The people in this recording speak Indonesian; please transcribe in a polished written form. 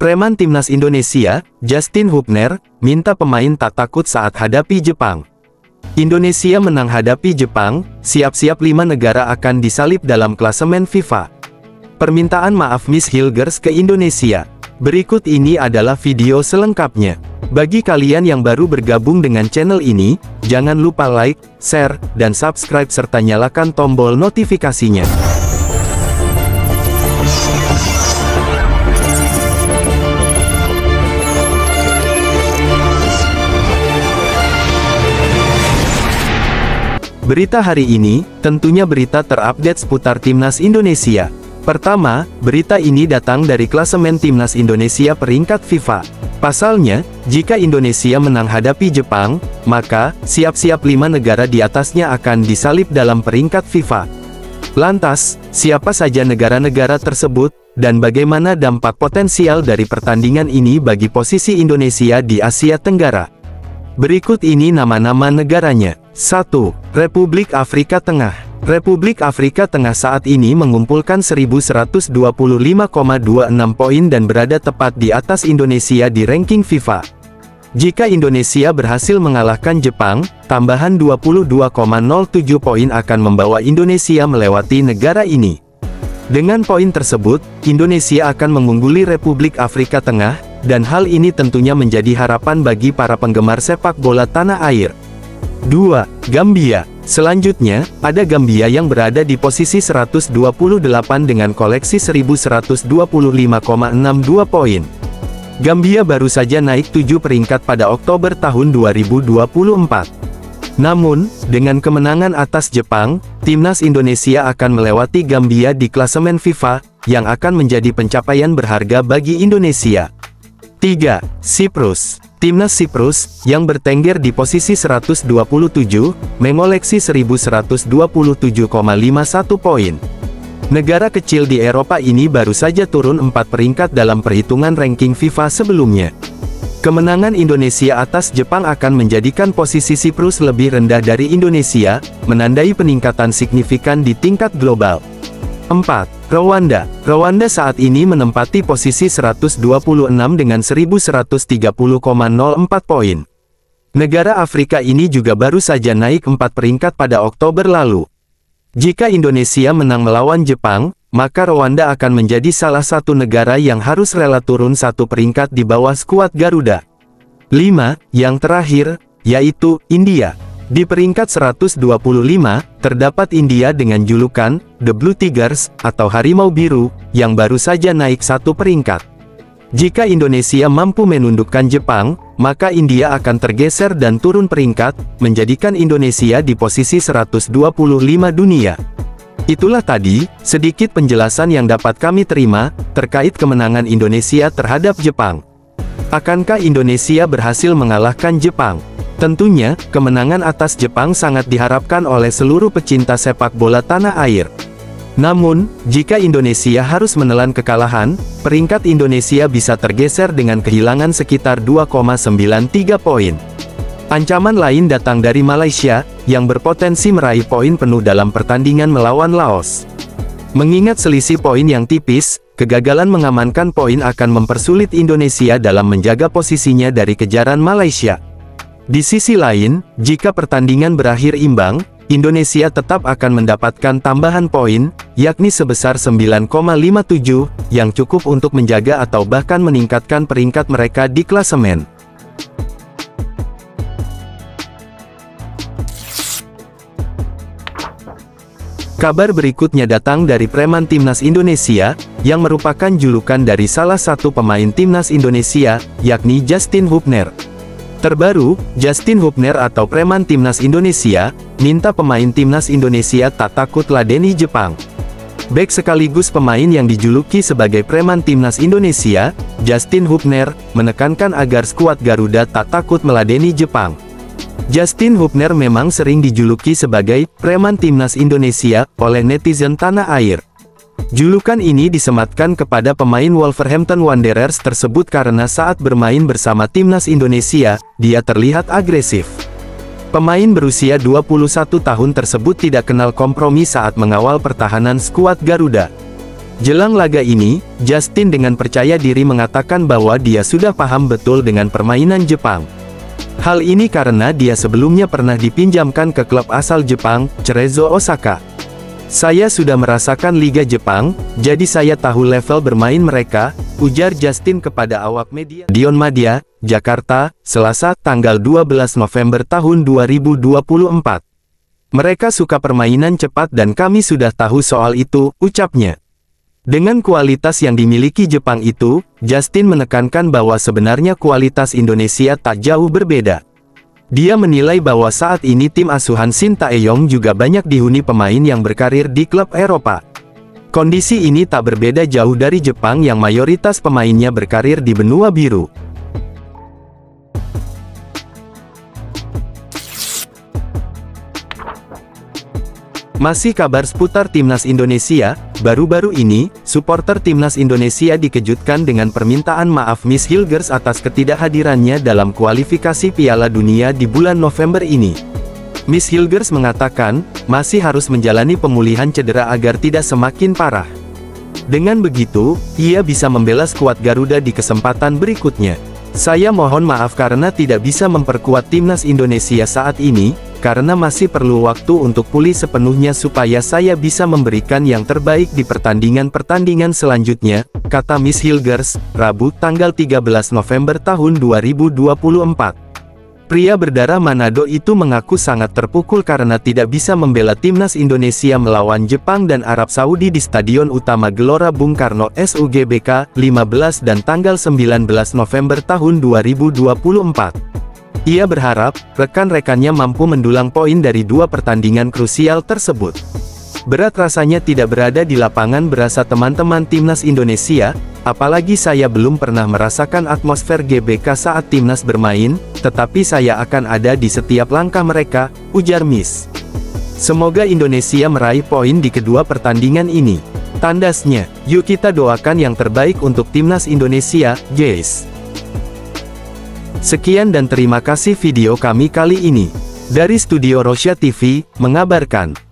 Preman Timnas Indonesia, Justin Hubner, minta pemain tak takut saat hadapi Jepang. Indonesia menang hadapi Jepang, siap-siap 5 negara akan disalip dalam klasemen FIFA. Permintaan maaf Miss Hilgers ke Indonesia. Berikut ini adalah video selengkapnya. Bagi kalian yang baru bergabung dengan channel ini, jangan lupa like, share, dan subscribe serta nyalakan tombol notifikasinya. Berita hari ini, tentunya berita terupdate seputar Timnas Indonesia. Pertama, berita ini datang dari klasemen Timnas Indonesia peringkat FIFA. Pasalnya, jika Indonesia menang hadapi Jepang, maka, siap-siap 5 negara di atasnya akan disalip dalam peringkat FIFA. Lantas, siapa saja negara-negara tersebut, dan bagaimana dampak potensial dari pertandingan ini bagi posisi Indonesia di Asia Tenggara? Berikut ini nama-nama negaranya. 1. Republik Afrika Tengah. Republik Afrika Tengah saat ini mengumpulkan 1125,26 poin dan berada tepat di atas Indonesia di ranking FIFA. Jika Indonesia berhasil mengalahkan Jepang, tambahan 22,07 poin akan membawa Indonesia melewati negara ini. Dengan poin tersebut, Indonesia akan mengungguli Republik Afrika Tengah, dan hal ini tentunya menjadi harapan bagi para penggemar sepak bola tanah air. 2. Gambia. Selanjutnya, ada Gambia yang berada di posisi 128 dengan koleksi 1125,62 poin. Gambia baru saja naik 7 peringkat pada Oktober tahun 2024. Namun, dengan kemenangan atas Jepang, Timnas Indonesia akan melewati Gambia di klasemen FIFA, yang akan menjadi pencapaian berharga bagi Indonesia. 3. Siprus. Timnas Siprus, yang bertengger di posisi 127, mengoleksi 1127,51 poin. Negara kecil di Eropa ini baru saja turun 4 peringkat dalam perhitungan ranking FIFA sebelumnya. Kemenangan Indonesia atas Jepang akan menjadikan posisi Siprus lebih rendah dari Indonesia, menandai peningkatan signifikan di tingkat global. 4. Rwanda. Rwanda saat ini menempati posisi 126 dengan 1130,04 poin. Negara Afrika ini juga baru saja naik 4 peringkat pada Oktober lalu. Jika Indonesia menang melawan Jepang, maka Rwanda akan menjadi salah satu negara yang harus rela turun 1 peringkat di bawah skuad Garuda. 5. Yang terakhir, yaitu India. Di peringkat 125, terdapat India dengan julukan The Blue Tigers, atau Harimau Biru, yang baru saja naik 1 peringkat. Jika Indonesia mampu menundukkan Jepang, maka India akan tergeser dan turun peringkat, menjadikan Indonesia di posisi 125 dunia. Itulah tadi, sedikit penjelasan yang dapat kami terima, terkait kemenangan Indonesia terhadap Jepang. Akankah Indonesia berhasil mengalahkan Jepang? Tentunya, kemenangan atas Jepang sangat diharapkan oleh seluruh pecinta sepak bola tanah air. Namun, jika Indonesia harus menelan kekalahan, peringkat Indonesia bisa tergeser dengan kehilangan sekitar 2,93 poin. Ancaman lain datang dari Malaysia, yang berpotensi meraih poin penuh dalam pertandingan melawan Laos. Mengingat selisih poin yang tipis, kegagalan mengamankan poin akan mempersulit Indonesia dalam menjaga posisinya dari kejaran Malaysia. Di sisi lain, jika pertandingan berakhir imbang, Indonesia tetap akan mendapatkan tambahan poin, yakni sebesar 9,57, yang cukup untuk menjaga atau bahkan meningkatkan peringkat mereka di klasemen. Kabar berikutnya datang dari preman Timnas Indonesia, yang merupakan julukan dari salah satu pemain Timnas Indonesia, yakni Justin Hubner. Terbaru, Justin Hubner atau preman Timnas Indonesia, minta pemain Timnas Indonesia tak takut ladeni Jepang. Bek sekaligus pemain yang dijuluki sebagai preman Timnas Indonesia, Justin Hubner, menekankan agar skuad Garuda tak takut meladeni Jepang. Justin Hubner memang sering dijuluki sebagai preman Timnas Indonesia oleh netizen tanah air. Julukan ini disematkan kepada pemain Wolverhampton Wanderers tersebut karena saat bermain bersama Timnas Indonesia, dia terlihat agresif. Pemain berusia 21 tahun tersebut tidak kenal kompromi saat mengawal pertahanan skuad Garuda. Jelang laga ini, Justin dengan percaya diri mengatakan bahwa dia sudah paham betul dengan permainan Jepang. Hal ini karena dia sebelumnya pernah dipinjamkan ke klub asal Jepang, Cerezo Osaka. Saya sudah merasakan Liga Jepang, jadi saya tahu level bermain mereka, ujar Justin kepada awak media. Dion Madya, Jakarta, Selasa, tanggal 12 November tahun 2024. Mereka suka permainan cepat dan kami sudah tahu soal itu, ucapnya. Dengan kualitas yang dimiliki Jepang itu, Justin menekankan bahwa sebenarnya kualitas Indonesia tak jauh berbeda. Dia menilai bahwa saat ini tim asuhan Shin Tae-yong juga banyak dihuni pemain yang berkarir di klub Eropa. Kondisi ini tak berbeda jauh dari Jepang yang mayoritas pemainnya berkarir di benua biru. Masih kabar seputar Timnas Indonesia, baru-baru ini, supporter Timnas Indonesia dikejutkan dengan permintaan maaf Miss Hilgers atas ketidakhadirannya dalam kualifikasi Piala Dunia di bulan November ini. Miss Hilgers mengatakan, masih harus menjalani pemulihan cedera agar tidak semakin parah. Dengan begitu, ia bisa membela skuad Garuda di kesempatan berikutnya. Saya mohon maaf karena tidak bisa memperkuat Timnas Indonesia saat ini, karena masih perlu waktu untuk pulih sepenuhnya supaya saya bisa memberikan yang terbaik di pertandingan-pertandingan selanjutnya, kata Miss Hilgers, Rabu tanggal 13 November tahun 2024. Pria berdarah Manado itu mengaku sangat terpukul karena tidak bisa membela Timnas Indonesia melawan Jepang dan Arab Saudi di Stadion Utama Gelora Bung Karno SUGBK, 15 dan tanggal 19 November tahun 2024. Ia berharap, rekan-rekannya mampu mendulang poin dari dua pertandingan krusial tersebut. Berat rasanya tidak berada di lapangan berasa teman-teman Timnas Indonesia, apalagi saya belum pernah merasakan atmosfer GBK saat Timnas bermain, tetapi saya akan ada di setiap langkah mereka, ujar Miss. Semoga Indonesia meraih poin di kedua pertandingan ini. Tandasnya, yuk kita doakan yang terbaik untuk Timnas Indonesia, guys. Sekian dan terima kasih video kami kali ini. Dari Studio Rosya TV, mengabarkan.